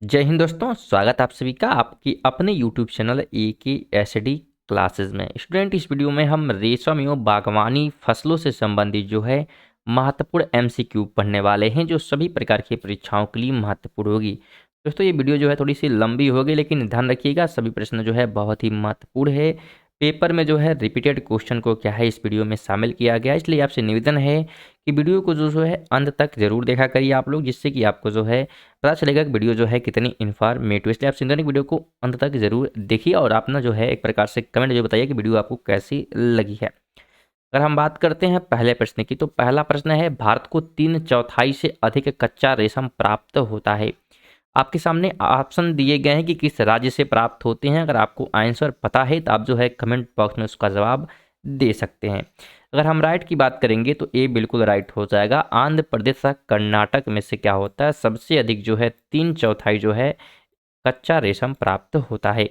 जय हिंद दोस्तों, स्वागत आप सभी का आपकी अपने यूट्यूब चैनल AKSD क्लासेस में। स्टूडेंट, इस वीडियो में हम रेशम एवं बागवानी फसलों से संबंधित जो है महत्वपूर्ण MCQ पढ़ने वाले हैं, जो सभी प्रकार की परीक्षाओं के लिए महत्वपूर्ण होगी। दोस्तों, ये वीडियो जो है थोड़ी सी लंबी होगी, लेकिन ध्यान रखिएगा सभी प्रश्न जो है बहुत ही महत्वपूर्ण है। पेपर में जो है रिपीटेड क्वेश्चन को क्या है इस वीडियो में शामिल किया गया, इसलिए आपसे निवेदन है कि वीडियो को जो है अंत तक जरूर देखा करिए आप लोग, जिससे कि आपको जो है पता चलेगा कि वीडियो जो है कितनी इन्फॉर्मेटिव। इसलिए आप सिंधनिक वीडियो को अंत तक जरूर देखिए और अपना जो है एक प्रकार से कमेंट जो बताइए कि वीडियो आपको कैसी लगी है। अगर हम बात करते हैं पहले प्रश्न की, तो पहला प्रश्न है, भारत को 3/4 से अधिक कच्चा रेशम प्राप्त होता है। आपके सामने ऑप्शन दिए गए हैं कि किस राज्य से प्राप्त होते हैं। अगर आपको आंसर पता है तो आप जो है कमेंट बॉक्स में उसका जवाब दे सकते हैं। अगर हम राइट की बात करेंगे तो ए बिल्कुल राइट हो जाएगा। आंध्र प्रदेश और कर्नाटक में से क्या होता है, सबसे अधिक जो है 3/4 जो है कच्चा रेशम प्राप्त होता है।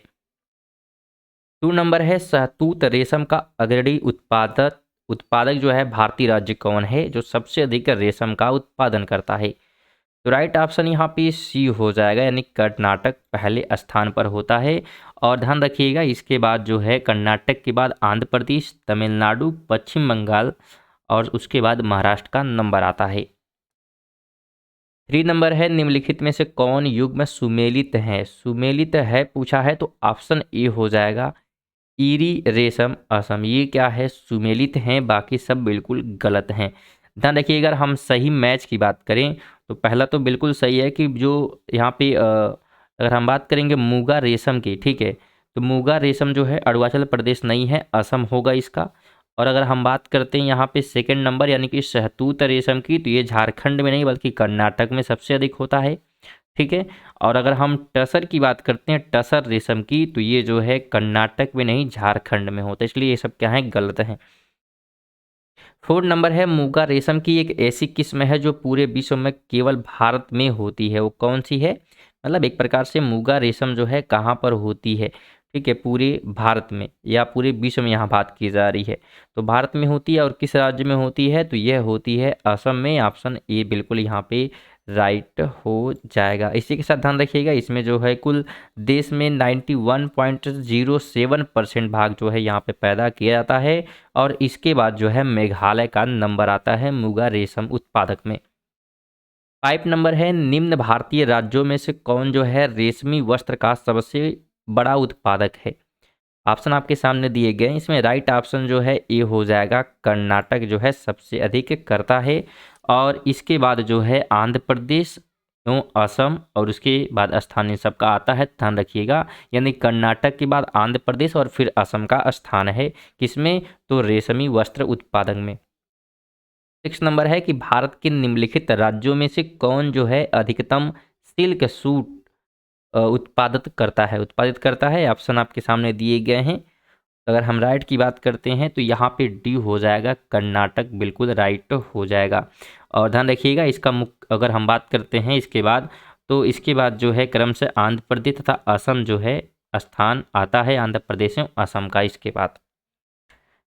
2 नंबर है, शहतूत रेशम का अग्रणी उत्पादक उत्पादक जो है भारतीय राज्य कौन है जो सबसे अधिक रेशम का उत्पादन करता है। तो राइट ऑप्शन यहाँ पे सी हो जाएगा, यानी कर्नाटक पहले स्थान पर होता है। और ध्यान रखिएगा इसके बाद जो है कर्नाटक के बाद आंध्र प्रदेश, तमिलनाडु, पश्चिम बंगाल और उसके बाद महाराष्ट्र का नंबर आता है। 3 नंबर है, निम्नलिखित में से कौन युग्म सुमेलित है। सुमेलित है पूछा है तो ऑप्शन ए हो जाएगा, ईरी रेशम असम। ये क्या है, सुमेलित हैं, बाकी सब बिल्कुल गलत हैं। ध्यान रखिए, अगर हम सही मैच की बात करें तो पहला तो बिल्कुल सही है कि जो यहाँ पे अगर हम बात करेंगे मूगा रेशम की, ठीक है, तो मूगा रेशम जो है अरुणाचल प्रदेश नहीं है, असम होगा इसका। और अगर हम बात करते हैं यहाँ पे सेकंड नंबर यानी कि शहतूत रेशम की, तो ये झारखंड में नहीं बल्कि कर्नाटक में सबसे अधिक होता है, ठीक है। और अगर हम टसर की बात करते हैं, टसर रेशम की, तो ये जो है कर्नाटक में नहीं झारखंड में होता है, इसलिए ये सब क्या है, गलत है। 4 नंबर है, मूगा रेशम की एक ऐसी किस्म है जो पूरे विश्व में केवल भारत में होती है। वो कौन सी है, मतलब एक प्रकार से मूगा रेशम जो है कहाँ पर होती है, ठीक है, पूरे भारत में या पूरे विश्व में यहाँ बात की जा रही है। तो भारत में होती है और किस राज्य में होती है, तो यह होती है असम में। ऑप्शन ए बिल्कुल यहाँ पे राइट हो जाएगा। इसी के साथ ध्यान रखिएगा इसमें जो है कुल देश में 91.07% भाग जो है यहाँ पे पैदा किया जाता है। और इसके बाद जो है मेघालय का नंबर आता है मूगा रेशम उत्पादक में। 5 नंबर है, निम्न भारतीय राज्यों में से कौन जो है रेशमी वस्त्र का सबसे बड़ा उत्पादक है। ऑप्शन आपके सामने दिए गए हैं, इसमें राइट ऑप्शन जो है ए हो जाएगा, कर्नाटक जो है सबसे अधिक करता है। और इसके बाद जो है आंध्र प्रदेश एवं असम और उसके बाद स्थानीय सबका आता है, ध्यान रखिएगा। यानी कर्नाटक के बाद आंध्र प्रदेश और फिर असम का स्थान है किसमें, तो रेशमी वस्त्र उत्पादन में। 6 नंबर है कि भारत के निम्नलिखित राज्यों में से कौन जो है अधिकतम सिल्क सूट उत्पादित करता है। ऑप्शन आपके सामने दिए गए हैं। अगर हम राइट की बात करते हैं तो यहाँ पे डी हो जाएगा, कर्नाटक बिल्कुल राइट हो जाएगा। और ध्यान रखिएगा इसका मुख्य अगर हम बात करते हैं इसके बाद, तो इसके बाद जो है क्रम से आंध्र प्रदेश तथा असम जो है स्थान आता है, आंध्र प्रदेश एवं असम का इसके बाद।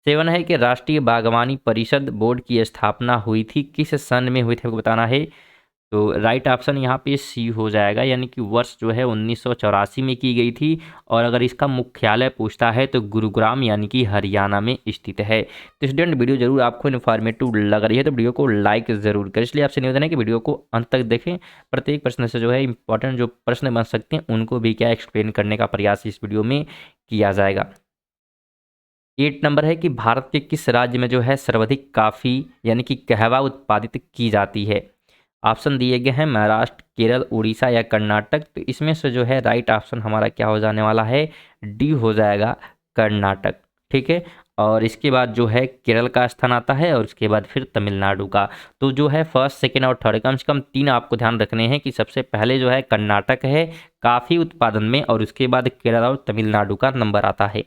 7 है कि राष्ट्रीय बागवानी परिषद बोर्ड की स्थापना हुई थी, किस सन में हुई थी आपको बताना है। तो राइट ऑप्शन यहाँ पे सी हो जाएगा, यानी कि वर्ष जो है 1984 में की गई थी। और अगर इसका मुख्यालय पूछता है तो गुरुग्राम यानी कि हरियाणा में स्थित है। तो स्टूडेंट, वीडियो जरूर आपको इन्फॉर्मेटिव लग रही है तो वीडियो को लाइक ज़रूर करें। इसलिए आपसे निवेदन है कि वीडियो को अंत तक देखें। प्रत्येक प्रश्न से जो है इंपॉर्टेंट जो प्रश्न बन सकते हैं उनको भी क्या एक्सप्लेन करने का प्रयास इस वीडियो में किया जाएगा। 8 नंबर है कि भारत के किस राज्य में जो है सर्वाधिक काफ़ी यानी कि कहवा उत्पादित की जाती है। ऑप्शन दिए गए हैं महाराष्ट्र, केरल, उड़ीसा या कर्नाटक। तो इसमें से जो है राइट ऑप्शन हमारा क्या हो जाने वाला है, डी हो जाएगा, कर्नाटक, ठीक है। और इसके बाद जो है केरल का स्थान आता है और उसके बाद फिर तमिलनाडु का। तो जो है फर्स्ट, सेकेंड और थर्ड कम से कम 3 आपको ध्यान रखने हैं कि सबसे पहले जो है कर्नाटक है काफ़ी उत्पादन में, और उसके बाद केरल और तमिलनाडु का नंबर आता है।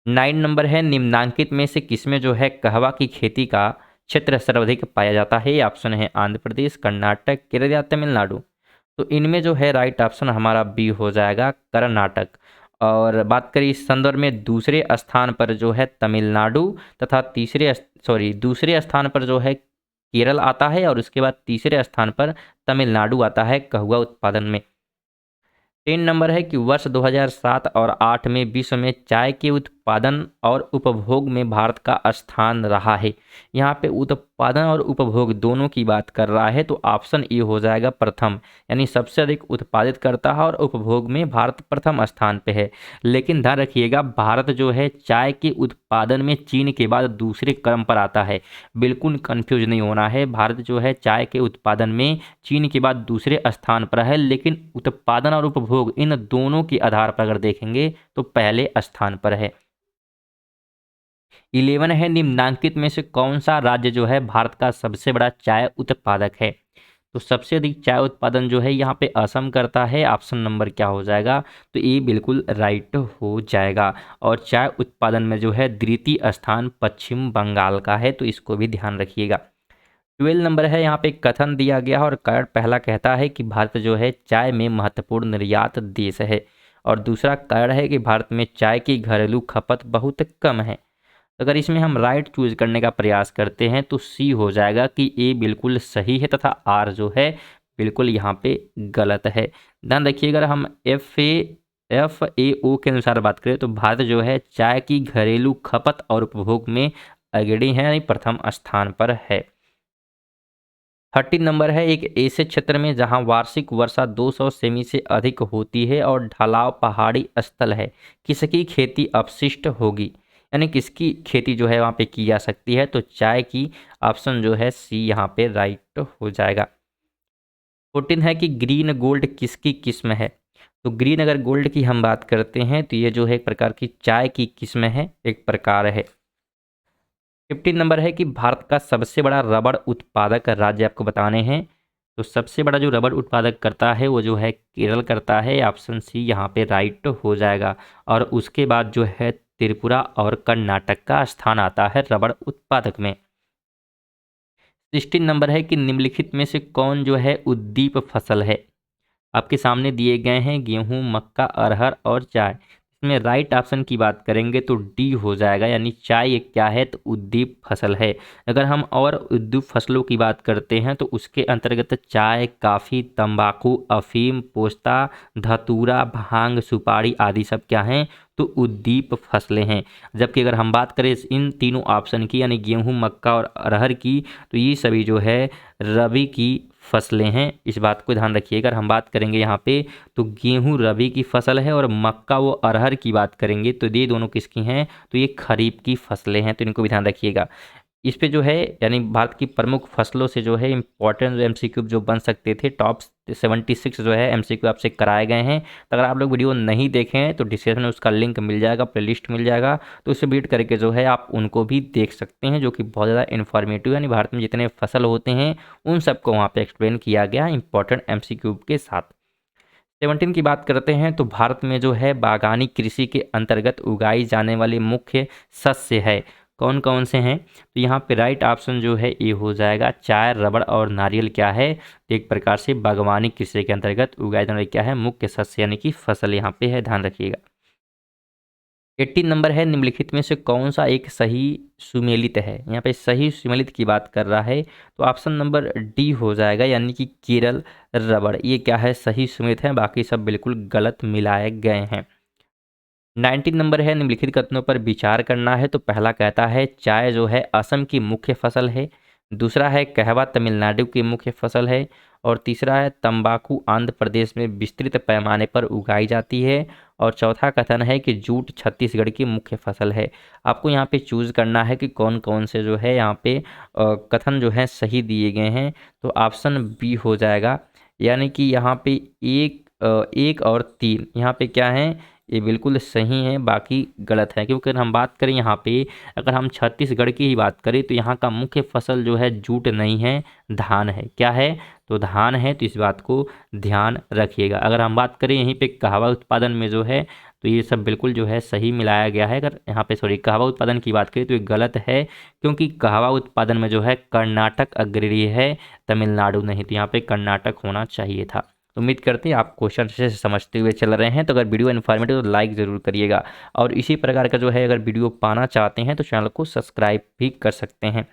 9 नंबर है, निम्नांकित में से किसमें जो है कहवा की खेती का क्षेत्र सर्वाधिक पाया जाता है। ऑप्शन है आंध्र प्रदेश, कर्नाटक, केरल या तमिलनाडु। तो इनमें जो है राइट ऑप्शन हमारा बी हो जाएगा, कर्नाटक। और बात करें इस संदर्भ में, दूसरे स्थान पर जो है तमिलनाडु तथा दूसरे स्थान पर जो है केरल आता है और उसके बाद तीसरे स्थान पर तमिलनाडु आता है कहवा उत्पादन में। 10 नंबर है कि वर्ष 2007 और 8 में विश्व में चाय के उत्पादन और उपभोग में भारत का स्थान रहा है। यहाँ पे उत्पादन और उपभोग दोनों की बात कर रहा है, तो ऑप्शन ए हो जाएगा प्रथम, यानी सबसे अधिक उत्पादित करता है और उपभोग में भारत प्रथम स्थान पे है। लेकिन ध्यान रखिएगा, भारत जो है चाय के उत्पादन में चीन के बाद दूसरे क्रम पर आता है। बिल्कुल कंफ्यूज नहीं होना है, भारत जो है चाय के उत्पादन में चीन के बाद दूसरे स्थान पर है, लेकिन उत्पादन और उपभोग इन दोनों के आधार पर अगर देखेंगे तो पहले स्थान पर है। 11 है, निम्नांकित में से कौन सा राज्य जो है भारत का सबसे बड़ा चाय उत्पादक है। तो सबसे अधिक चाय उत्पादन जो है यहाँ पे असम करता है। ऑप्शन नंबर क्या हो जाएगा, तो ये बिल्कुल राइट हो जाएगा। और चाय उत्पादन में जो है द्वितीय स्थान पश्चिम बंगाल का है, तो इसको भी ध्यान रखिएगा। 12 नंबर है, यहाँ पे कथन दिया गया और कारण पहला कहता है कि भारत जो है चाय में महत्वपूर्ण निर्यात देश है, और दूसरा कारण है कि भारत में चाय की घरेलू खपत बहुत कम है। अगर इसमें हम राइट चूज करने का प्रयास करते हैं तो सी हो जाएगा कि ए बिल्कुल सही है तथा आर जो है बिल्कुल यहाँ पे गलत है। ध्यान रखिए, अगर हम FAO के अनुसार बात करें तो भारत जो है चाय की घरेलू खपत और उपभोग में अग्रणी है, यानी प्रथम स्थान पर है। 13 नंबर है, एक ऐसे क्षेत्र में जहां वार्षिक वर्षा 200 सेमी से अधिक होती है और ढलाव पहाड़ी स्थल है, किसकी खेती अपशिष्ट होगी, यानी किसकी खेती जो है वहाँ पे की जा सकती है। तो चाय की, ऑप्शन जो है सी यहाँ पे राइट हो जाएगा। 14 है कि ग्रीन गोल्ड किसकी किस्म है। तो ग्रीन अगर गोल्ड की हम बात करते हैं तो ये जो है एक प्रकार की चाय की किस्म है, एक प्रकार है। 15 नंबर है कि भारत का सबसे बड़ा रबड़ उत्पादक राज्य आपको बताने हैं। तो सबसे बड़ा जो रबड़ उत्पादक करता है वो जो है केरल करता है, ऑप्शन सी यहाँ पे राइट हो जाएगा। और उसके बाद जो है त्रिपुरा और कर्नाटक का स्थान आता है रबड़ उत्पादक में। 16 नंबर है कि निम्नलिखित में से कौन जो है उद्दीप फसल है। आपके सामने दिए गए हैं गेहूं, मक्का, अरहर और चाय। इसमें राइट ऑप्शन की बात करेंगे तो डी हो जाएगा, यानी चाय एक क्या है, तो उद्दीप फसल है। अगर हम और उद्दीप फसलों की बात करते हैं तो उसके अंतर्गत चाय, काफ़ी, तंबाकू, अफीम, पोस्ता, धतूरा, भांग, सुपारी आदि सब क्या हैं, तो उद्दीप फसलें हैं। जबकि अगर हम बात करें इन तीनों ऑप्शन की, यानी गेहूं, मक्का और अरहर की, तो ये सभी जो है रबी की फसलें हैं। इस बात को ध्यान रखिएगा। अगर हम बात करेंगे यहाँ पे तो गेहूं रबी की फसल है और मक्का वो अरहर की बात करेंगे तो ये दोनों किसकी हैं, तो ये खरीफ की फसलें हैं, तो इनको भी ध्यान रखिएगा। इस पे जो है यानी भारत की प्रमुख फसलों से जो है इंपॉर्टेंट MCQ जो बन सकते थे, टॉप 76 जो है MCQ आपसे कराए गए हैं। तो अगर आप लोग वीडियो नहीं देखें हैं तो डिस्क्रिप्शन में उसका लिंक मिल जाएगा, प्लेलिस्ट मिल जाएगा, तो उसे बीट करके जो है आप उनको भी देख सकते हैं, जो कि बहुत ज़्यादा इन्फॉर्मेटिव है। यानी भारत में जितने फसल होते हैं उन सबको वहाँ पर एक्सप्लेन किया गया इंपॉर्टेंट MCQ के साथ। 17 की बात करते हैं तो भारत में जो है बागानी कृषि के अंतर्गत उगाई जाने वाले मुख्य शस्य है, कौन कौन से हैं। तो यहाँ पे राइट ऑप्शन जो है ये हो जाएगा, चाय, रबड़ और नारियल क्या है, तो एक प्रकार से बागवानी कृषि के अंतर्गत उगाए जाने वाले क्या है, मुख्य शस्य यानी कि फसल यहाँ पे है, ध्यान रखिएगा। 18 नंबर है, निम्नलिखित में से कौन सा एक सही सुमेलित है। यहाँ पे सही सुमेलित की बात कर रहा है तो ऑप्शन नंबर डी हो जाएगा, यानी कि केरल रबड़, ये क्या है, सही सुमेलित है, बाकी सब बिल्कुल गलत मिलाए गए हैं। 19 नंबर है, निम्नलिखित कथनों पर विचार करना है। तो पहला कहता है चाय जो है असम की मुख्य फसल है, दूसरा है कहवा तमिलनाडु की मुख्य फसल है, और तीसरा है तंबाकू आंध्र प्रदेश में विस्तृत पैमाने पर उगाई जाती है, और चौथा कथन है कि जूट छत्तीसगढ़ की मुख्य फसल है। आपको यहाँ पे चूज करना है कि कौन कौन से जो है यहाँ पे कथन जो है सही दिए गए हैं। तो ऑप्शन बी हो जाएगा, यानी कि यहाँ पे एक और 3 यहाँ पे क्या है, ये बिल्कुल सही है, बाकी गलत है। क्योंकि अगर हम बात करें यहाँ पे, अगर हम छत्तीसगढ़ की ही बात करें तो यहाँ का मुख्य फसल जो है जूट नहीं है, धान है। क्या है, तो धान है, तो इस बात को ध्यान रखिएगा। अगर हम बात करें यहीं पे कहवा उत्पादन में जो है, तो ये सब बिल्कुल जो है सही मिलाया गया है। अगर यहाँ पे कहवा उत्पादन की बात करें तो ये गलत है, क्योंकि कहवा उत्पादन में जो है कर्नाटक अग्रणी है, तमिलनाडु नहीं। तो यहाँ पे कर्नाटक होना चाहिए था। उम्मीद करते हैं आप क्वेश्चन अच्छे से समझते हुए चल रहे हैं। तो अगर वीडियो इन्फॉर्मेटिव तो लाइक ज़रूर करिएगा, और इसी प्रकार का जो है अगर वीडियो पाना चाहते हैं तो चैनल को सब्सक्राइब भी कर सकते हैं।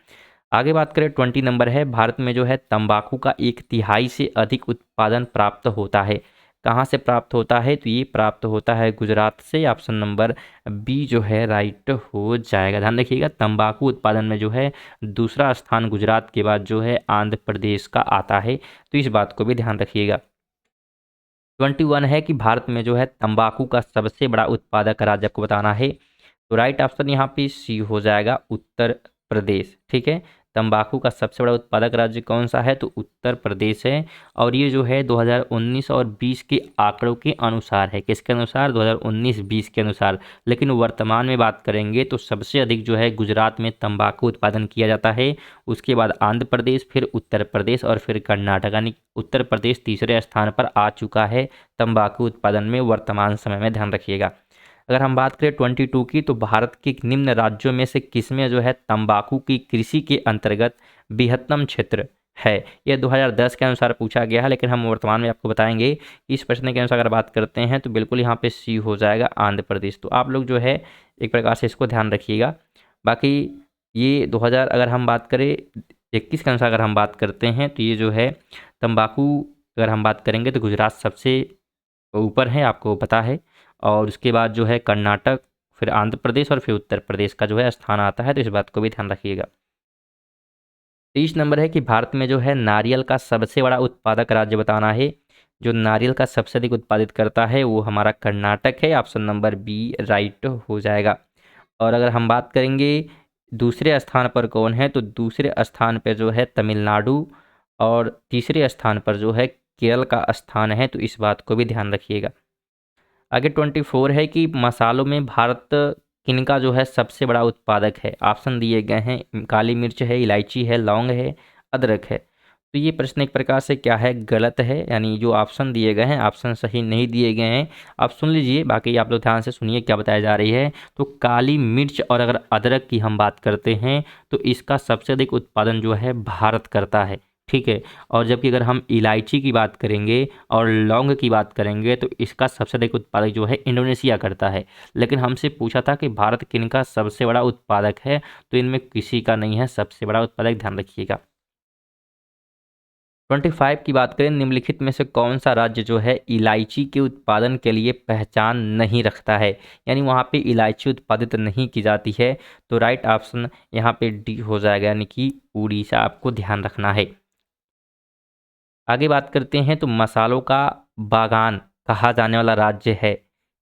आगे बात करें 20 नंबर है, भारत में जो है तंबाकू का 1/3 से अधिक उत्पादन प्राप्त होता है। कहाँ से प्राप्त होता है, तो ये प्राप्त होता है गुजरात से। ऑप्शन नंबर बी जो है राइट हो जाएगा। ध्यान रखिएगा, तंबाकू उत्पादन में जो है दूसरा स्थान गुजरात के बाद जो है आंध्र प्रदेश का आता है, तो इस बात को भी ध्यान रखिएगा। 21 है कि भारत में जो है तंबाकू का सबसे बड़ा उत्पादक राज्य को बताना है, तो राइट ऑप्शन यहाँ पे सी हो जाएगा, उत्तर प्रदेश। ठीक है, तंबाकू का सबसे बड़ा उत्पादक राज्य कौन सा है, तो उत्तर प्रदेश है। और ये जो है 2019 और 20 के आंकड़ों के अनुसार है। किसके अनुसार, 2019-20 के अनुसार। लेकिन वर्तमान में बात करेंगे तो सबसे अधिक जो है गुजरात में तंबाकू उत्पादन किया जाता है, उसके बाद आंध्र प्रदेश, फिर उत्तर प्रदेश और फिर कर्नाटक, यानी उत्तर प्रदेश तीसरे स्थान पर आ चुका है तंबाकू उत्पादन में वर्तमान समय में। ध्यान रखिएगा। अगर हम बात करें 22 की, तो भारत के निम्न राज्यों में से किसमें जो है तंबाकू की कृषि के अंतर्गत बृहत्तम क्षेत्र है। यह 2010 के अनुसार पूछा गया है, लेकिन हम वर्तमान में आपको बताएंगे। इस प्रश्न के अनुसार अगर बात करते हैं तो बिल्कुल यहाँ पे सी हो जाएगा, आंध्र प्रदेश। तो आप लोग जो है एक प्रकार से इसको ध्यान रखिएगा। बाकी ये 2000 अगर हम बात करें 21 के अनुसार अगर हम बात करते हैं तो ये जो है तंबाकू अगर हम बात करेंगे तो गुजरात सबसे ऊपर है, आपको पता है। और उसके बाद जो है कर्नाटक, फिर आंध्र प्रदेश और फिर उत्तर प्रदेश का जो है स्थान आता है, तो इस बात को भी ध्यान रखिएगा। 30 नंबर है कि भारत में जो है नारियल का सबसे बड़ा उत्पादक राज्य बताना है। जो नारियल का सबसे अधिक उत्पादित करता है वो हमारा कर्नाटक है। ऑप्शन नंबर बी राइट हो जाएगा। और अगर हम बात करेंगे दूसरे स्थान पर कौन है, तो दूसरे स्थान पर जो है तमिलनाडु और तीसरे स्थान पर जो है केरल का स्थान है, तो इस बात को भी ध्यान रखिएगा। आगे 24 है कि मसालों में भारत किनका जो है सबसे बड़ा उत्पादक है। ऑप्शन दिए गए हैं, काली मिर्च है, इलायची है, लौंग है, अदरक है। तो ये प्रश्न एक प्रकार से क्या है, गलत है। यानी जो ऑप्शन दिए गए हैं, ऑप्शन सही नहीं दिए गए हैं। आप सुन लीजिए, बाकी आप लोग ध्यान से सुनिए क्या बताया जा रही है। तो काली मिर्च और अगर अदरक की हम बात करते हैं तो इसका सबसे अधिक उत्पादन जो है भारत करता है। ठीक है। और जबकि अगर हम इलायची की बात करेंगे और लौंग की बात करेंगे तो इसका सबसे अधिक उत्पादक जो है इंडोनेशिया करता है। लेकिन हमसे पूछा था कि भारत किनका सबसे बड़ा उत्पादक है, तो इनमें किसी का नहीं है सबसे बड़ा उत्पादक, ध्यान रखिएगा। 25 की बात करें, निम्नलिखित में से कौन सा राज्य जो है इलायची के उत्पादन के लिए पहचान नहीं रखता है, यानी वहाँ पे इलायची उत्पादित नहीं की जाती है। तो राइट ऑप्शन यहाँ पे डी हो जाएगा, यानी कि उड़ीसा, आपको ध्यान रखना है। आगे बात करते हैं तो मसालों का बागान कहा जाने वाला राज्य है,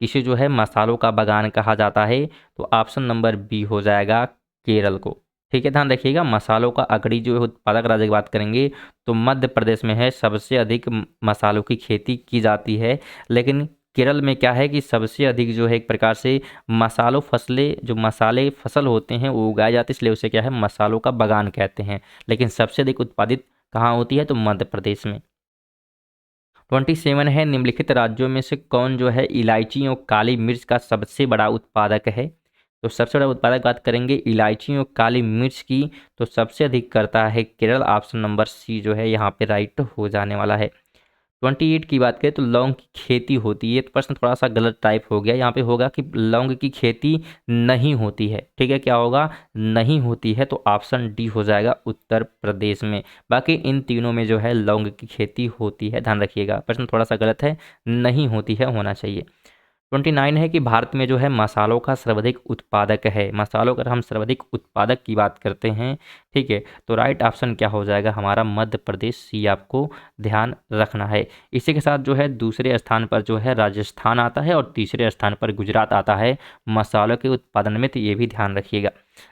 इसे जो है मसालों का बागान कहा जाता है, तो ऑप्शन नंबर बी हो जाएगा, केरल को। ठीक है, ध्यान रखिएगा। मसालों का अग्रणी जो है उत्पादक राज्य की बात करेंगे तो मध्य प्रदेश में है, सबसे अधिक मसालों की खेती की जाती है। लेकिन केरल में क्या है कि सबसे अधिक जो है एक प्रकार से मसालों फसलें, जो मसाले फसल होते हैं वो उगाए जाते हैं, इसलिए उसे क्या है मसालों का बागान कहते हैं। लेकिन सबसे अधिक उत्पादित कहाँ होती है, तो मध्य प्रदेश में। 27 है, निम्नलिखित राज्यों में से कौन जो है इलायची और काली मिर्च का सबसे बड़ा उत्पादक है। तो सबसे बड़ा उत्पादक बात करेंगे इलायची और काली मिर्च की, तो सबसे अधिक करता है केरल। ऑप्शन नंबर सी जो है यहाँ पे राइट हो जाने वाला है। 28 की बात करें तो लौंग की खेती होती है, तो प्रश्न थोड़ा सा गलत टाइप हो गया। यहाँ पे होगा कि लौंग की खेती नहीं होती है। ठीक है, क्या होगा, नहीं होती है, तो ऑप्शन डी हो जाएगा, उत्तर प्रदेश में। बाकी इन तीनों में जो है लौंग की खेती होती है, ध्यान रखिएगा। प्रश्न थोड़ा सा गलत है, नहीं होती है, होना चाहिए। 29 है कि भारत में जो है मसालों का सर्वाधिक उत्पादक है। मसालों का हम सर्वाधिक उत्पादक की बात करते हैं, ठीक है, तो राइट ऑप्शन क्या हो जाएगा हमारा, मध्य प्रदेश, सी आपको ध्यान रखना है। इसी के साथ जो है दूसरे स्थान पर जो है राजस्थान आता है और तीसरे स्थान पर गुजरात आता है मसालों के उत्पादन में, तो ये भी ध्यान रखिएगा।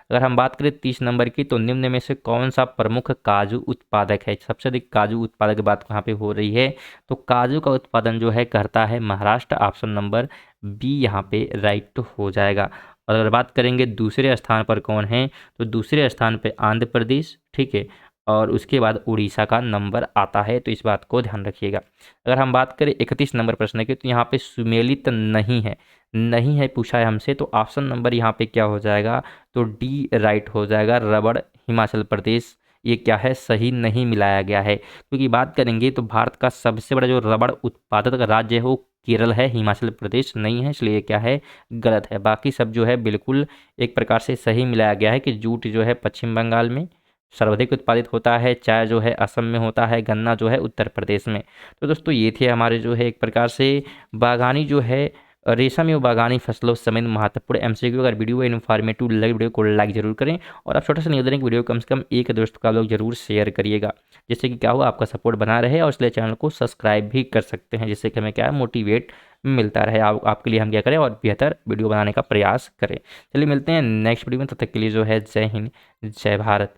अगर हम बात करें 30 नंबर की, तो निम्न में से कौन सा प्रमुख काजू उत्पादक है। सबसे अधिक काजू उत्पादक की बात यहाँ पे हो रही है, तो काजू का उत्पादन जो है करता है महाराष्ट्र। ऑप्शन नंबर बी यहाँ पे राइट हो जाएगा। और अगर बात करेंगे दूसरे स्थान पर कौन है, तो दूसरे स्थान पे आंध्र प्रदेश, ठीक है, और उसके बाद उड़ीसा का नंबर आता है, तो इस बात को ध्यान रखिएगा। अगर हम बात करें 31 नंबर प्रश्न की, तो यहाँ पे सुमेलित नहीं है, नहीं है पूछा है हमसे, तो ऑप्शन नंबर यहाँ पे क्या हो जाएगा, तो डी राइट हो जाएगा, रबड़ हिमाचल प्रदेश। ये क्या है, सही नहीं मिलाया गया है, क्योंकि बात करेंगे तो भारत का सबसे बड़ा जो रबड़ उत्पादक राज्य है वो केरल है, हिमाचल प्रदेश नहीं है, इसलिए क्या है, गलत है। बाकी सब जो है बिल्कुल एक प्रकार से सही मिलाया गया है कि जूट जो है पश्चिम बंगाल में, सर्वाधिक उत्पादित होता है, चाय जो है असम में होता है, गन्ना जो है उत्तर प्रदेश में। तो दोस्तों ये थे हमारे जो है एक प्रकार से बागानी जो है रेशम एवं बागानी फसलों से संबंधित महत्वपूर्ण एमसीक्यू। अगर वीडियो इन्फॉर्मेटिव लगे वीडियो को लाइक जरूर करें, और आप छोटा सा निवेदन है कि वीडियो कम से कम एक दोस्त का लोग जरूर शेयर करिएगा, जिससे कि क्या हुआ आपका सपोर्ट बना रहे, और इसलिए चैनल को सब्सक्राइब भी कर सकते हैं, जिससे कि हमें क्या है मोटिवेट मिलता रहे। आपके लिए हम क्या करें और बेहतर वीडियो बनाने का प्रयास करें। चलिए मिलते हैं नेक्स्ट वीडियो में, तब तक के लिए जो है जय हिंद जय भारत।